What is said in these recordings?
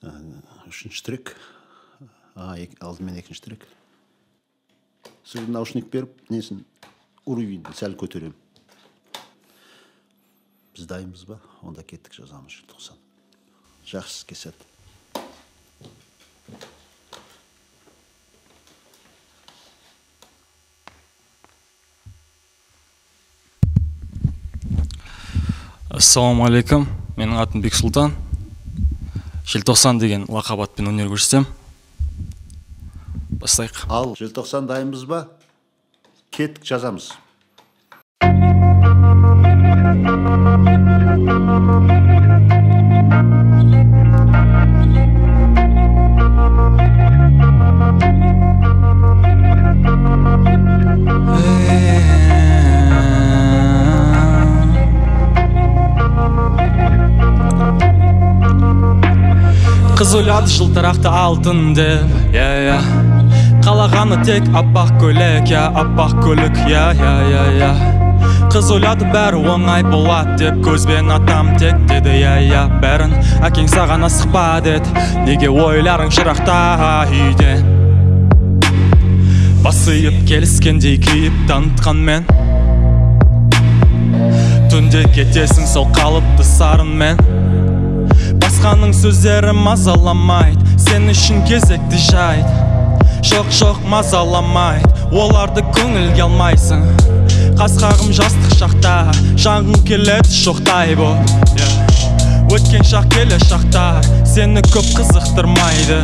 Үшінші трек. Алдымен екінші трек. Сіздің наушник беріп, несін уровеньді сәл көтерем. Біз дайынбыз ба? Онда кеттік, жазамыз желтоқсан. Жақсы кеседі. Ассалаумағалейкум, менің атым Бексұлтан. Желтоқсан деген лақап атпен өнер көрсетем. Бастайық. Ал желтоқсан дайынбыз ба? Кеттік, жазамыз. Қыз ойлады жылтырақты алтын деп, қалағаны тек аппақ көйлек, аппақ көлік, Қыз ойлады бәрі оңай болады деп, көзбен атам тек деді, бәрін әкең саған асықпа деді. Неге ойларың жырақта үйден? Басыйып келіскендей киіп танытқан мен, түнде кетесің сол қалыпты сарынмен. Басқаның сөздері мазаламайды, сен үшін кезекті жайт. Жоқ мазаламайды, оларды көңілге алмайсың. Қасқағым жастық шақта, жаңғың келеді шоқтай боп. Өткен шақ келе шақтар, сені көп қызықтырмайды.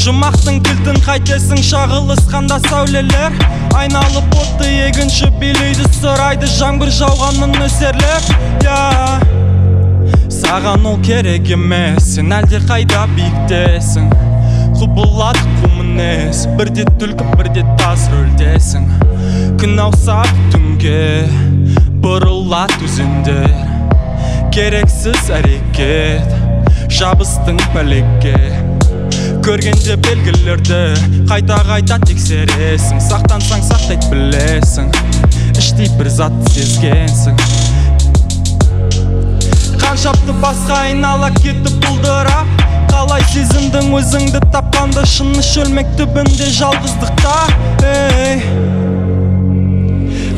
Жұмақтың кілтін қайтесің, шағылысқанда сәулелер. Айналып отты егінші билейді, сұрайды жаңбыр жауғанын нөсерлеп. Саған ол керек емес, сен әлде қайда биіктесің. Құбылады құмынес, бірде түлкі бірде тас рөлдесің. Күн ауса түнге бұрылады өзендер. Керексіз әрекет, жабыстың пәлекке. Көргенде белгілерді қайта тексересің. Сақтансаң сақтайды білесің, іштей бір затты сезгенсің. Қаншапты басқа айнала кетіп бұлдырап, қалай сезіндің өзіңді тапқанда, шыны шөлмек түбінде жалғыздықта.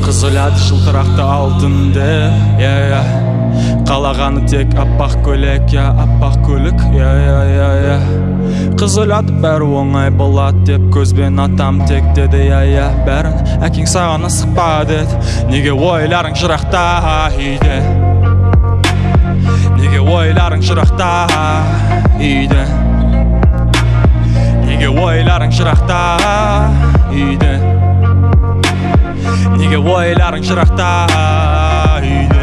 Қыз ойлады жылтырақты алтын деп, қалағаны тек аппақ көйлек, аппақ көлік, Қыз ойлады бәрі оңай болады деп, көзбен атам тек деді, бәрін әкең саған асықпа деді. Неге ойларың жырақта үйден? Неге ойларың жырақта үйден? Неге ойларың жырақта үйден? Неге ойларың жырақта үйден?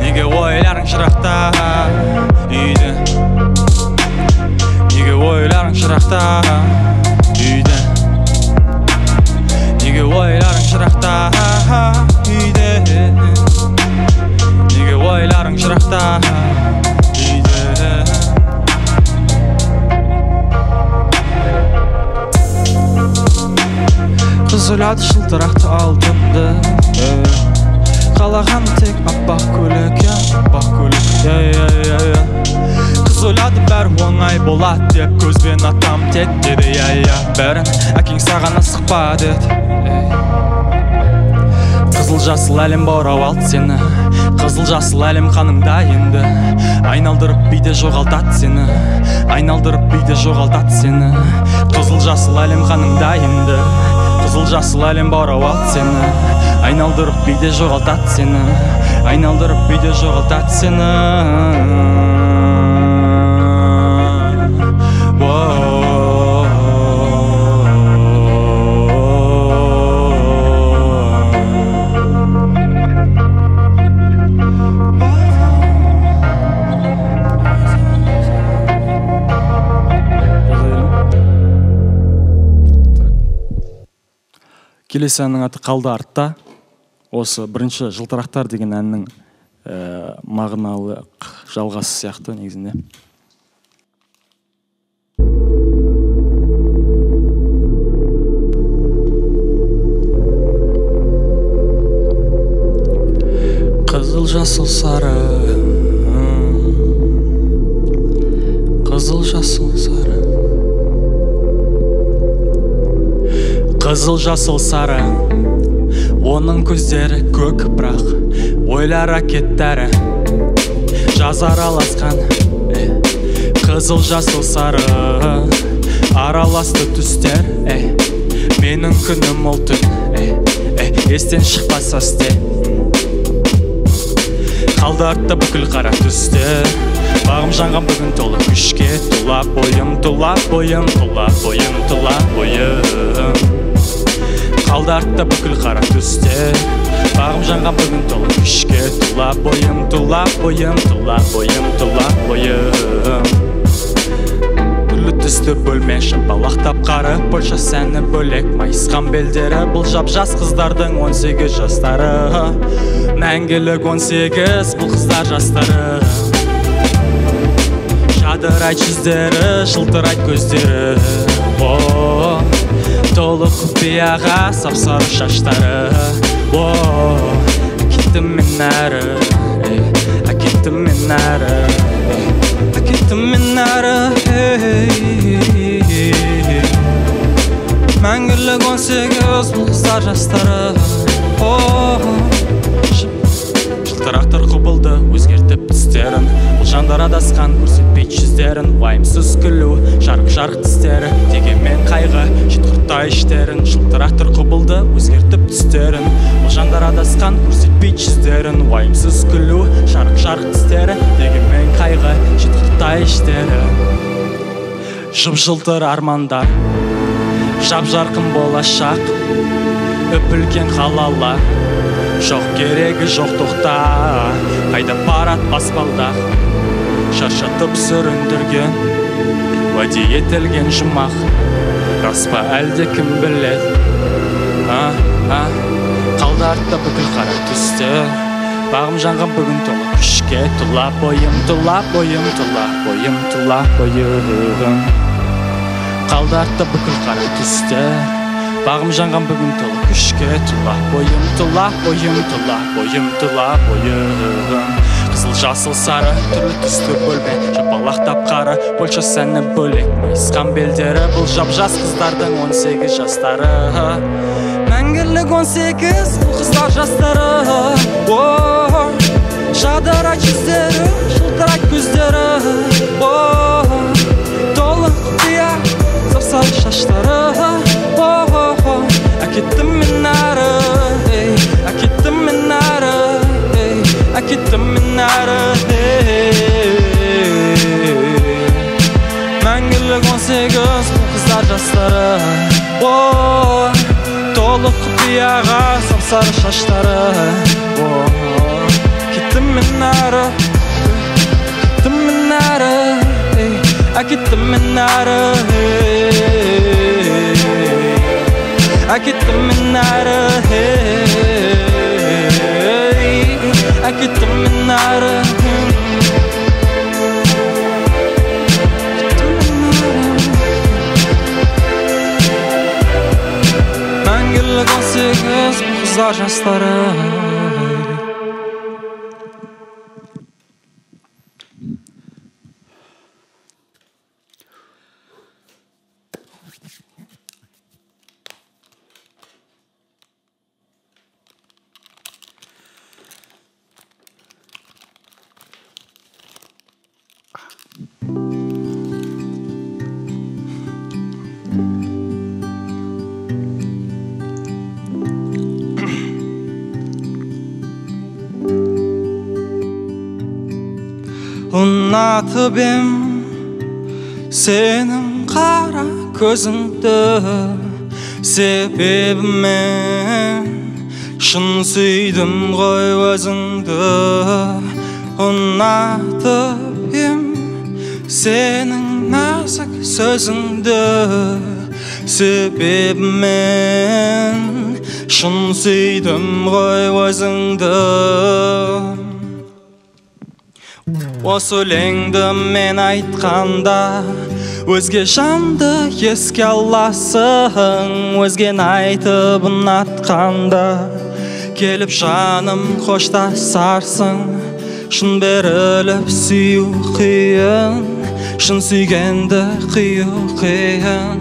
Неге ойларың жырақта үйден? Неге ойларың жырақта үйден? Неге ойларың жырақта үйден? Неге ойларың жырақта үйден? Қыз ойлады жылтырақты алтынды, қалаған тек аппақ көйлек, аппақ көлік, Қыз ойлады бәрі оңай болады деп, көзбен атам тек деді, бәрін әкең саған асықпа деді. Қызыл жасыл әлем баурап алды сені, қызыл жасыл әлем қаныңда енді. Айналдырып биде жоғалтады сені, айналдырып биде жоғалтады сені. Қызыл жасыл әлем қаныңда енді, қызыл жасыл әлем баурап алды сені, айналдырып биде жоғалтады сені, айналдырып биде жоғалтады сені. Келесі әннің аты қалды артта. Осы бірінші жылтырақтар деген әннің мағыналы жалғасы сияқты негізінде. Қызыл жасыл сары Қызыл жасыл сары, қызыл жасыл сары, оның көздері көк, бірақ ойлар ракеттері жаз араласқан. Қызыл жасыл сары араласты түстер, менің күнім ол түн, естен шықпаса істе. Қалды артта бүкіл қара түстер, бағым жанған бүгін толы күшке. Тұла бойым, тұла бойым, тұла бойым, тұла бойым. Қалды артта бүкіл қара түстер, бағым жанған бүгін толы күшке. Тұла бойым, тұла бойым, тұла бойым, тұла бойым. Түрлі түсті бөлме шапалақтап қары, Польша сәні бөлек майысқан белдері. Бұл жап-жас қыздардың 18 жастары, мәңгілік 18 бұл қыздар жастары. Жадырайт жүздері, жылтырайт көздері, толы құпияға сап-сары шаштары. Кеттім мен әрі, кеттім мен әрі, кеттім мен әрі. Мәңгілік 18 бұл қыздар жастары. Жылтырақтар құбылды, өзгертіп түстерін. Бұл жандар адасқан, көрсетпей жүздерін. Уайымсыз күлу, жарық-жарық тістері, дегенмен қайғы жетқұрттай іштерін. Жылтырақтар құбылды, өзгертіп түстерін. Бұл жандар адасқан, көрсетпей жүздерін. Уайымсыз күлу, жарық-жарық тістері, дегенмен қайғы жетқұрттай іштері. Жып-жылтыр армандар, жап-жарқын болашақ, өпілген қалалар. Жоқ керегі жоқ тоқта, қайда барат баспалдақ. Шаршатып сүріндірген, уәде етілген жұмақ. Рас па әлде кім біледі? Қалды артта бүкіл қара түстер, бағым жанған бүгін толы күшке. Тұла бойым, тұла бойым, тұла бойым, тұла бойым. Қалды артта бүкіл қара түстер, бағым жанған бүгін толы күшке. Тұла бойым, тұла бойым, тұла бойым, тұла бойым. Қызыл жасыл сары, түрлі түсті бөлме шапалақтап қары, Польша сәні бөлек майысқан белдері. Бұл жап-жас қыздардың 18 жастары, мәңгілік 18 бұл қыздар жастары. Жадырайт жүздері, жылтырайт көздері, толы құпия сап-сары шаштары. Әкеттім мен әрі, әкеттім мен әрі, әкеттім мен әрі. Мәңгілік 18 бұл қыздар жастары, толы құпияға сап-сары шаштары. Кеттім мен әрі, кеттім мен әрі, әкеттім мен әрі. Әкеттім мен әрі, әкеттім мен әрі. Мәңгілік 18 бұл қыздар жастары. Ұнатып ем сенің қара көзіңді, себебі мен шын сүйдім ғой өзіңді. Ұнатып ем сенің нәзік сөзіңді, себебі мен шын сүйдім ғой өзіңді. Осы өлеңді мен айтқанда өзге жанды еске аласың, өзген айтып ұнатқанда келіп жаным қоштасарсың. Шын беріліп сүю қиын, шын сүйгенді қию қиын,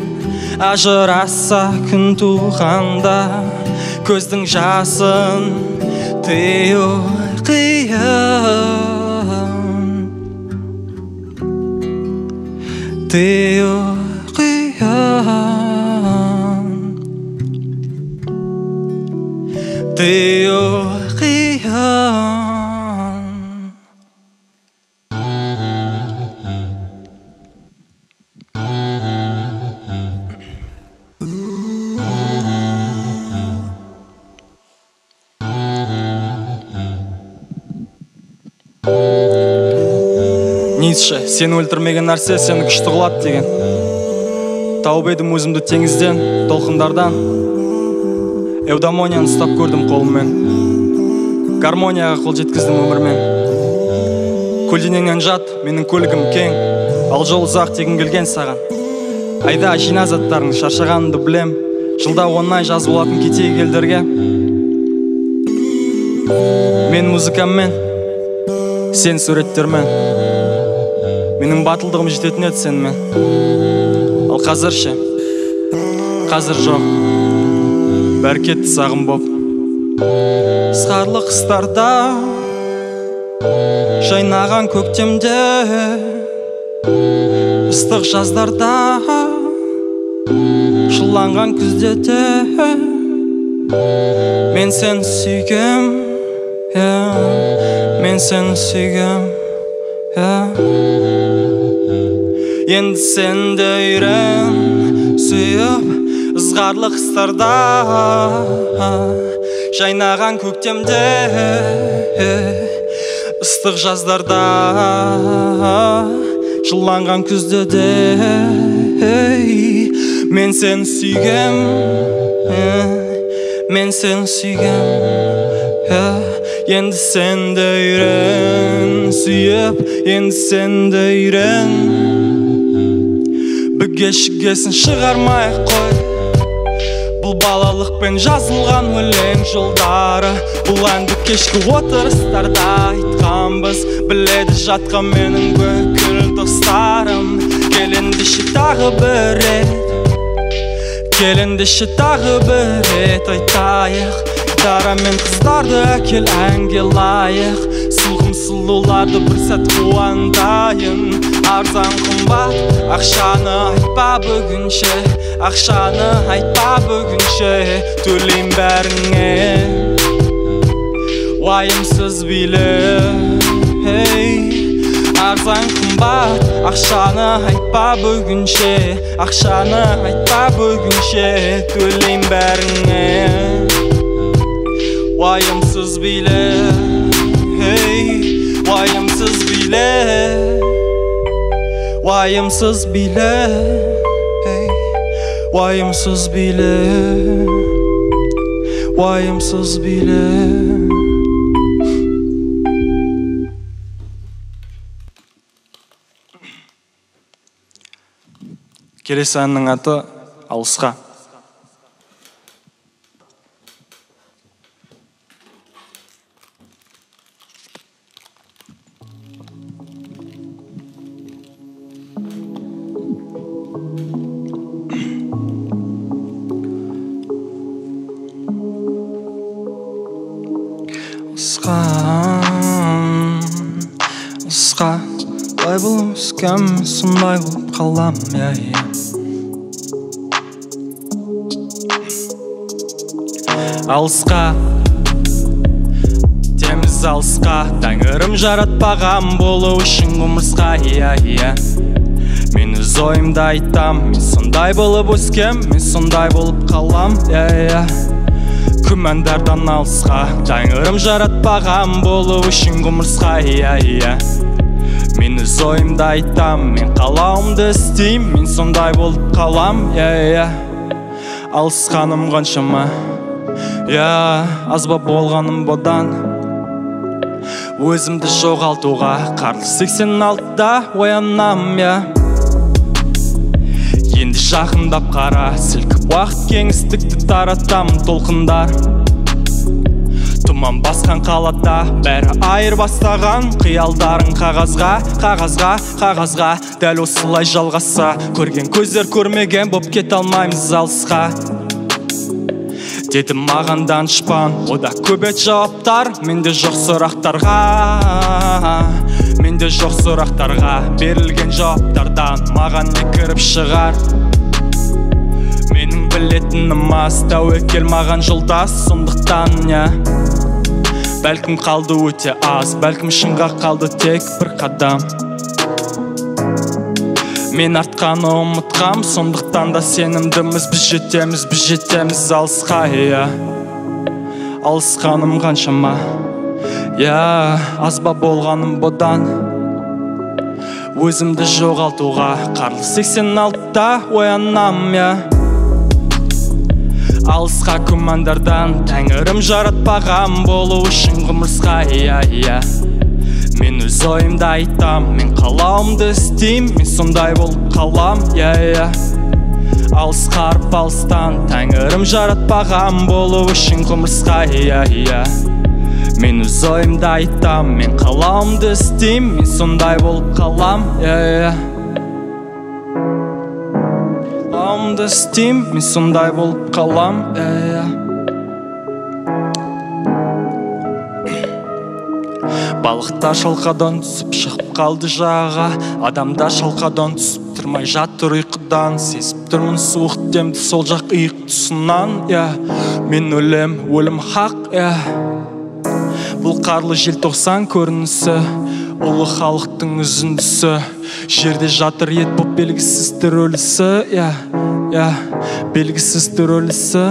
ажыраса күн туғанда көздің жасын тыю қиын, тыю қиын, тыю қиын. Ницше, сені өлтірмеген нәрсе сені күшті қылады деген. Тауып едім өзімді теңізден, толқындардан. Эудамонияны ұстап көрдім қолыммен, гармонияға қол жеткіздім өмірмен. Көлденеңнен жат, менің көлігім кең, ал жол ұзақ тегін келген саған. Айда жина заттарың шаршағанымды білем, жылда оңай жаз болатын кетейік елдерге. Мен музыкаммен, сен суреттермен, менің батылдығым жететін еді сенімен. Ал қазір ше, қазір жоқ, бәрі кетті сағым боп. Сқарлы қыстарда, жайнаған көктемде, ыстық жаздарда, шуланған күздеде, мен сені сүйгем, мен сені сүйгем. Енді сен де үйрен, сүйіп ызғарлы қыстарда, жайнаған көктемде, ыстық жаздарда, жыланған күздеде, мен сені сүйгем, мен сені сүйгем. Енді сен де үйрен, сүйіп, енді сен де үйрен. Бүге-шігесін шығармай қой, бұл балалықпен жазылған өлең жолдары. Бұл әнді кешкі отырыстарда айтқанбыз, біледі жатқан менің бүкіл достарым. Келіндіші тағы бір рет, келіндіші тағы бір рет айтайық. Гитара мен қыздарды әкел әнге лайық, сылғым сұлуларды бір сәт қуандайын. Арзан қымбат, ақшаны айтпа бүгінше, ақшаны айтпа бүгінше, төлейм бәріңе. Уайымсыз биле, арзан қымбат, ақшаны айтпа бүгінше, ақшаны айтпа бүгінше, төлейм бәріңе. Уайымсыз биле, уайымсыз биле, уайымсыз биле, уайымсыз биле, уайымсыз биле. Келесі әннің аты «Алысқа». Алысқа, былай болуымыз кәм, сондай болып қалам, Алысқа, теміз алысқа, тәңірім жаратпаған болу үшін ғұмырсқа, Мен өз ойымды айтам, мен сондай болып өскем, мен сондай болып қалам, Күмәндардан алысқа, тәңірім жаратпаған болу үшін ғұмырсқа, Мен өз ойымды айтам, мен қалауымды істейм, мен сондай болып қалам, Алысқаным қаншама, азба болғаным бодан, өзімді жоғалтуға қарлы 86-да оянам, Енді жақындап қара, сілкіп уақыт кеңістікті таратам толқындар. Тұман басқан қалада бәрі айыр бастаған, қиялдарың қағазға дәл осылай жалғаса, көрген көздер көрмеген боп кете алмаймыз алысқа. Деді маған данышпан, ода көп ет жауаптар, менде жоқ сұрақтарға, берілген жауаптардан маған не кіріп шығар. Менің білетінім аз, тәуекел маған жолдас, сондықтан бәлкім қалды өте аз, бәлкім шыңға қалды тек бір қадам. Мен артқаны ұмытқам, сондықтан да сенімдіміз, біз жетеміз алысқа. Алысқаным қаншама, азба болғаным бұдан, өзімді жоғалтуға қарлы 86-та оянам. Алысқа күмәндардан тәңірім жаратпаған, болу үшін ғұмырсқа. Мен өз ойымды айтам, мен қалауымды істейм, мен сондай болып қалам. Алысқа арпалыстан тәңірім жаратпаған, болу үшін ғұмырсқа. Мен өз ойымды айтам, мен қалауымды істейм, мен сондай болып қалам. Қалауымды істейм, мен сондай болып қалам. Балықта шалқадан түсіп шығып қалды жаға, адамда шалқадан түсіп тұрмай жатыр ұйқыдан. Сезіп тұрмын суық демді сол жақ иық тұсынан. Мен өлім хақ. Бұл қарлы желтоқсан көрінісі, ұлы халықтың үзіндісі. Жерде жатыр ет боп белгісіз түрөлісі. Белгісіз түрөлісі.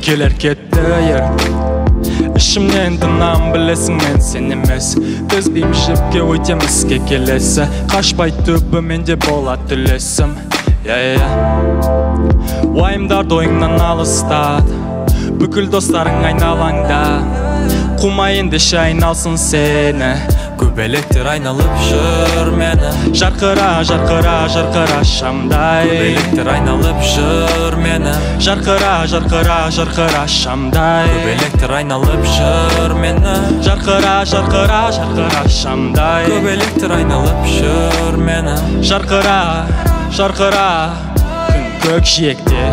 Келер кетті ішімнен тынам, білесің мен сен емес. Төзбейм жіпке өтемізге келесі, қашпай түбі менде болады үлесім. Уайымдар ойыңнан алыстат, бүкіл достарың айналаңда. Қумайын деші айналсын сені, көбелектер айналып жүр мені. Жарқыра шамдай, көбелектер айналып жүр мені. Жарқыра шамдай, көбелектер айналып жүр мені. Жарқыра шамдай, көбелектер айналып жүр мені. Жарқыра күн көк жиекте,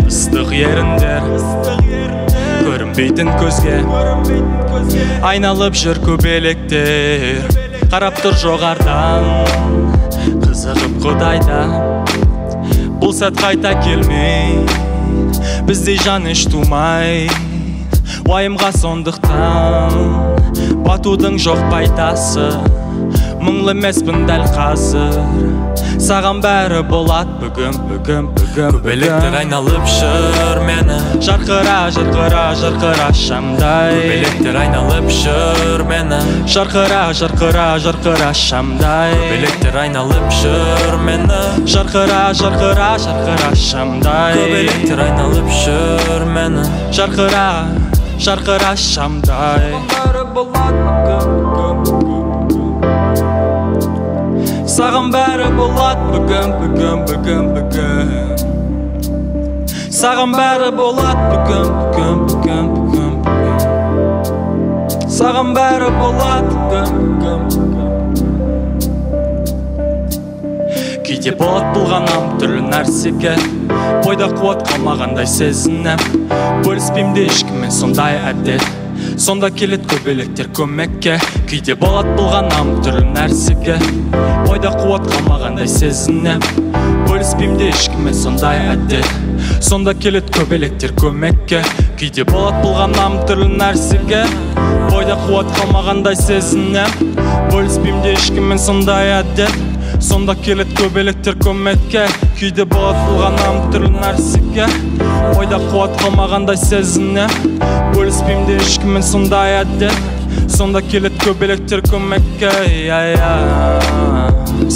ыстық еріндер көрінбейтін көзге, айналып жүр көбелектер. Қарап тұр жоғардан, қызығып құдайда. Бұл сәт қайта келмей, біздей жан еш тумай. Уайымға сондықтан батудың жоқ пайдасы. Мұңлы емеспін дәл қазір, саған бәрі болады бүгін. Көбелектер айналып жүр мені. Жарқыра шамдай, көбелектер айналып жүр мені. Жарқыра шамдай, көбелектер айналып жүр мені. Жарқыра шамдай, көбелектер айналып жүр мені. Жарқыра шамдай, саған бәрі болады бүгін. Саған бәрі болады бүгін. Саған бәрі болады бүгін. Кейде болады бұлғанам түрлі нәрсеге, бойда қуат қалмағандай сезінем. Бөліспеймде ешкіммен сондай әдет, сонда келет көбелектер көмекке. Кейде болады бұлғанам түрлі нәрсеге, бойда қуат қалмағандай сезінем. Бөліспеймде ешкіммен сондай әдет, сонда келет көбелектер көмекке. Кейде болады бұлғанам түрлі нәрсеге, бойда қуат қалмағандай сезінем. бөліспейм де ешкіммен сондай әдет. Сонда келет көбелектер көмекке, күйде болады қылғанам түрлі нәрсеге. Ойда қуат қалмағандай сезінем, бөліспейм де ешкіммен сондай әдет. Сонда келет көбелектер көмекке.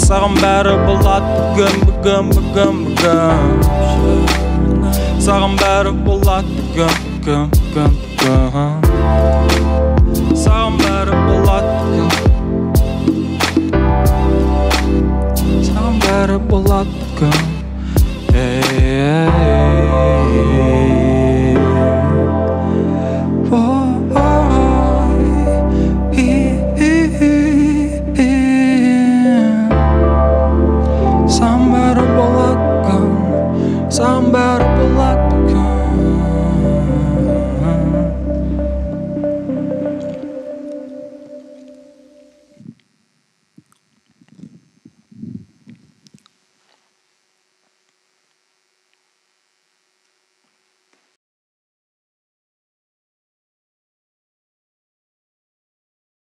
Саған бәрі болады бүгін. Саған бәрі болады бүгін.